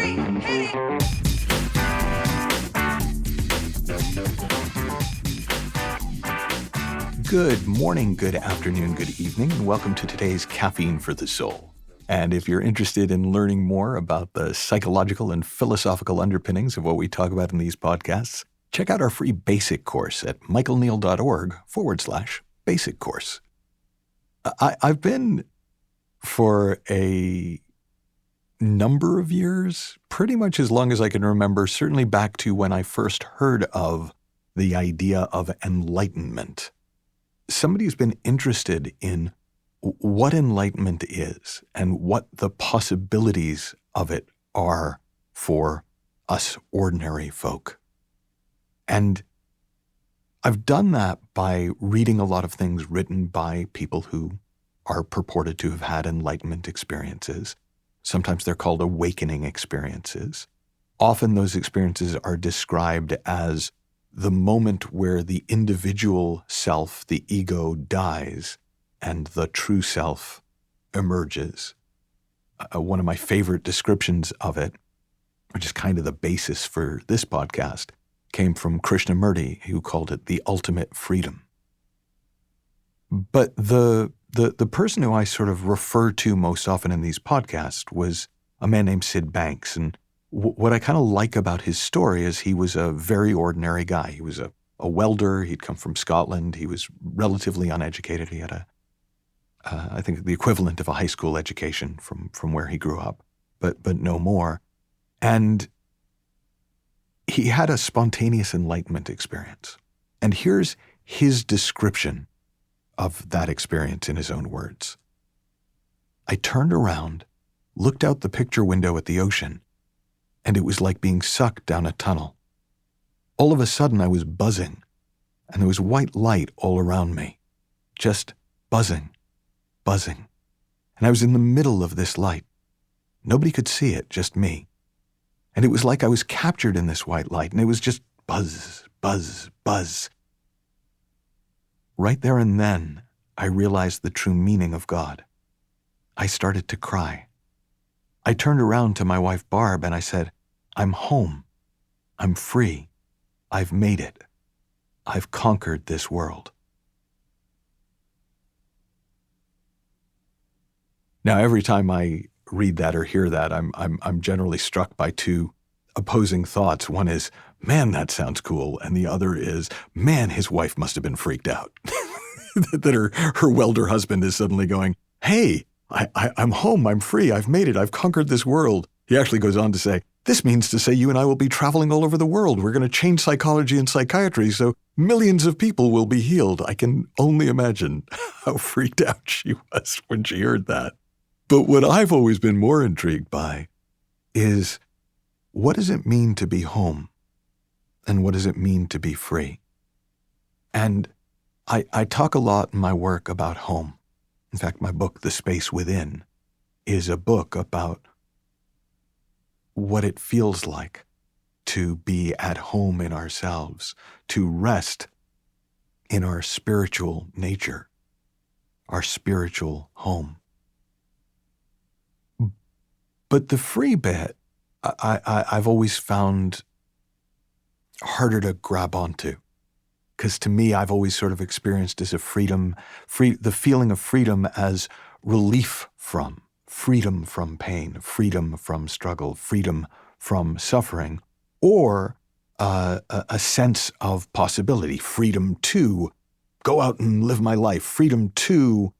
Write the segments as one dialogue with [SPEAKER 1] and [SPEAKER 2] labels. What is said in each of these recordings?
[SPEAKER 1] 3, hit it!
[SPEAKER 2] Good morning, good afternoon, good evening, and welcome to today's Caffeine for the Soul. And if you're interested in learning more about the psychological and philosophical underpinnings of what we talk about in these podcasts, check out our free basic course at michaelneill.org/basic course. I've been, for a number of years, pretty much as long as I can remember, certainly back to when I first heard of the idea of enlightenment. Somebody who's been interested in what enlightenment is and what the possibilities of it are for us ordinary folk. And I've done that by reading a lot of things written by people who are purported to have had enlightenment experiences. Sometimes they're called awakening experiences. Often those experiences are described as the moment where the individual self, the ego, dies and the true self emerges. One of my favorite descriptions of it, which is kind of the basis for this podcast, came from Krishnamurti, who called it the ultimate freedom. But the person who I sort of refer to most often in these podcasts was a man named Syd Banks. And what I kind of like about his story is he was a very ordinary guy. He was a welder. He'd come from Scotland. He was relatively uneducated. He had I think the equivalent of a high school education from where he grew up, but no more. And he had a spontaneous enlightenment experience. And here's his description of that experience in his own words. I turned around, looked out the picture window at the ocean, and it was like being sucked down a tunnel. All of a sudden I was buzzing, and there was white light all around me, just buzzing. And I was in the middle of this light. Nobody could see it, just me. And it was like I was captured in this white light, and it was just buzz. Right there and then, I realized the true meaning of God. I started to cry. I turned around to my wife Barb and I said, I'm home. I'm free. I've made it. I've conquered this world. Now, every time I read that or hear that, I'm generally struck by two opposing thoughts. One is, man, that sounds cool. And the other is, man, his wife must have been freaked out. That her welder husband is suddenly going, hey, I'm home, I'm free, I've made it, I've conquered this world. He actually goes on to say, this means to say you and I will be traveling all over the world. We're going to change psychology and psychiatry so millions of people will be healed. I can only imagine how freaked out she was when she heard that. But what I've always been more intrigued by is, what does it mean to be home? And what does it mean to be free? And I talk a lot in my work about home. In fact, my book, The Space Within, is a book about what it feels like to be at home in ourselves, to rest in our spiritual nature, our spiritual home. But the free bit, I've always found harder to grab onto. Because to me, I've always sort of experienced as a the feeling of freedom as relief from, freedom from pain, freedom from struggle, freedom from suffering, or a sense of possibility, freedom to go out and live my life, freedom to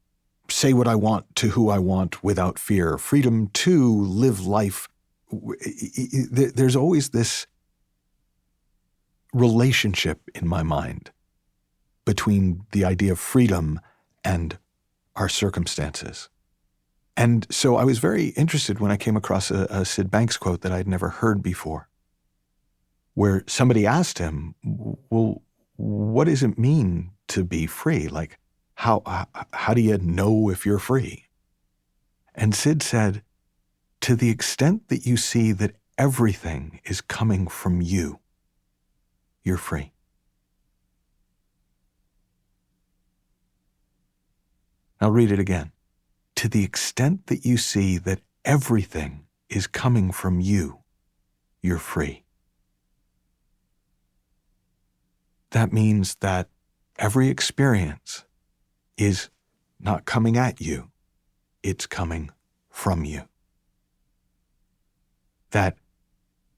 [SPEAKER 2] say what I want to who I want without fear, freedom to live life. There's always this relationship in my mind between the idea of freedom and our circumstances. And so I was very interested when I came across a Syd Banks quote that I'd never heard before, where somebody asked him, well, what does it mean to be free? Like, how do you know if you're free? And Syd said, to the extent that you see that everything is coming from you, you're free. I'll read it again. To the extent that you see that everything is coming from you, you're free. That means that every experience is not coming at you, it's coming from you. That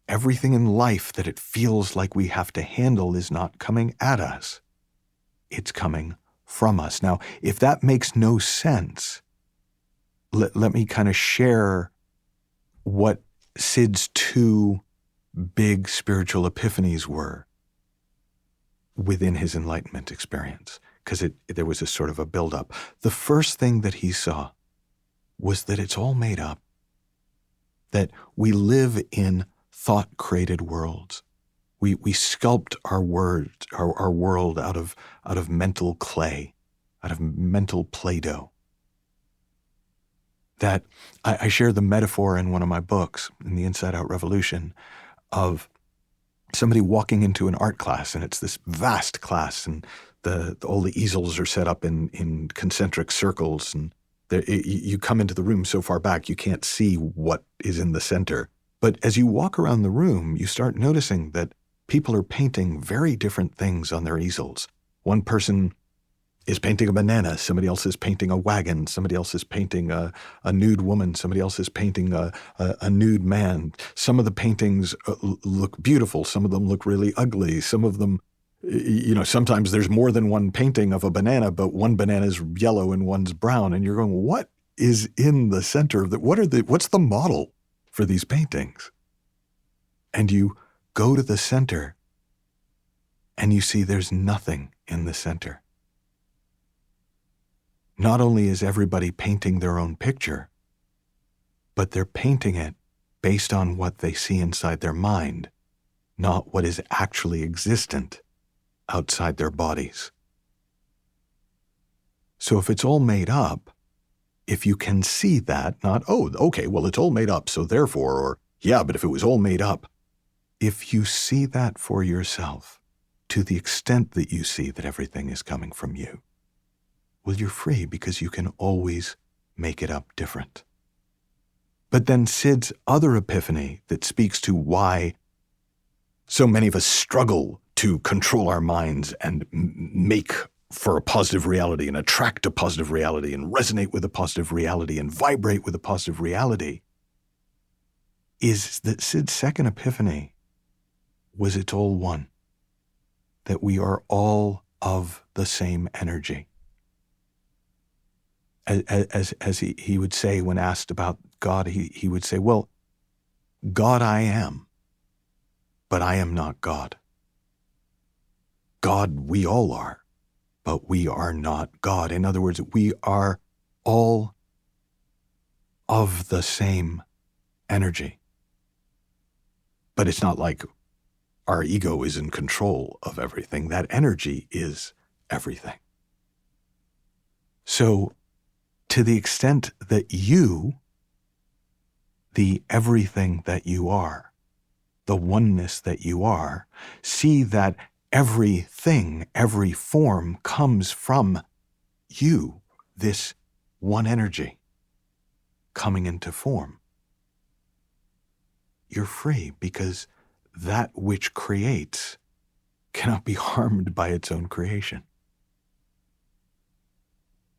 [SPEAKER 2] everything in life that it feels like we have to handle is not coming at us, it's coming from us. Now, if that makes no sense, let me kind of share what Syd's two big spiritual epiphanies were within his enlightenment experience, because there was a sort of a buildup. The first thing that he saw was that it's all made up, that we live in thought-created worlds. We sculpt our words, our world out of mental clay, out of mental Play-Doh. That I share the metaphor in one of my books, in the Inside Out Revolution, of somebody walking into an art class, and it's this vast class, and all the easels are set up in concentric circles, and you come into the room so far back you can't see what is in the center. But as you walk around the room, you start noticing that people are painting very different things on their easels. One person is painting a banana, somebody else is painting a wagon, somebody else is painting a nude woman, somebody else is painting a nude man. Some of the paintings look beautiful, some of them look really ugly, some of them, sometimes there's more than one painting of a banana, but one banana is yellow and one's brown, and you're going, what is in the center of what's the model for these paintings? And you go to the center, and you see there's nothing in the center. Not only is everybody painting their own picture, but they're painting it based on what they see inside their mind, not what is actually existent outside their bodies. So if it's all made up, if you can see that, not, oh, okay, well, it's all made up, so therefore, or, yeah, but if it was all made up, if you see that for yourself, to the extent that you see that everything is coming from you, well, you're free, because you can always make it up different. But then Syd's other epiphany that speaks to why so many of us struggle to control our minds and make for a positive reality and attract a positive reality and resonate with a positive reality and vibrate with a positive reality, is that Syd's second epiphany was it's all one, that we are all of the same energy. As he would say when asked about God, he would say, well, God I am, but I am not God. God we all are, but we are not God. In other words, we are all of the same energy. But it's not like our ego is in control of everything. That energy is everything. So, to the extent that you, the everything that you are, the oneness that you are, see that everything, every form comes from you, this one energy coming into form, you're free, because that which creates cannot be harmed by its own creation.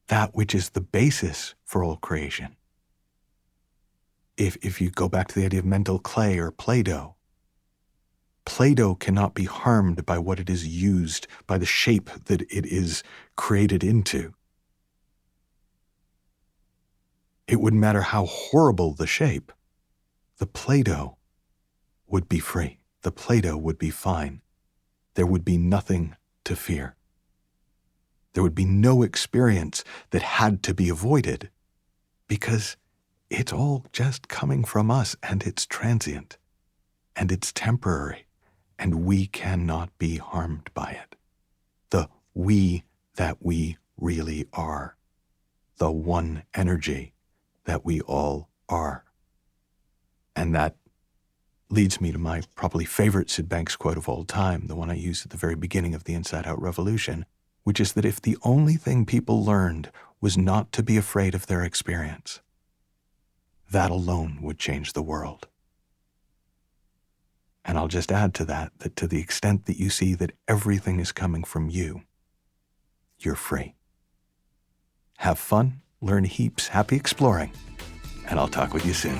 [SPEAKER 2] That which is the basis for all creation. If you go back to the idea of mental clay or Play-Doh, Play-Doh cannot be harmed by what it is used, by the shape that it is created into. It wouldn't matter how horrible the shape, the Play-Doh would be free. The Play-Doh would be fine. There would be nothing to fear. There would be no experience that had to be avoided, because it's all just coming from us, and it's transient, and it's temporary, and we cannot be harmed by it. The we that we really are, the one energy that we all are. And that leads me to my probably favorite Syd Banks quote of all time, the one I used at the very beginning of the Inside Out Revolution, which is that if the only thing people learned was not to be afraid of their experience, that alone would change the world. And I'll just add to that, that to the extent that you see that everything is coming from you, you're free. Have fun, learn heaps, happy exploring, and I'll talk with you soon.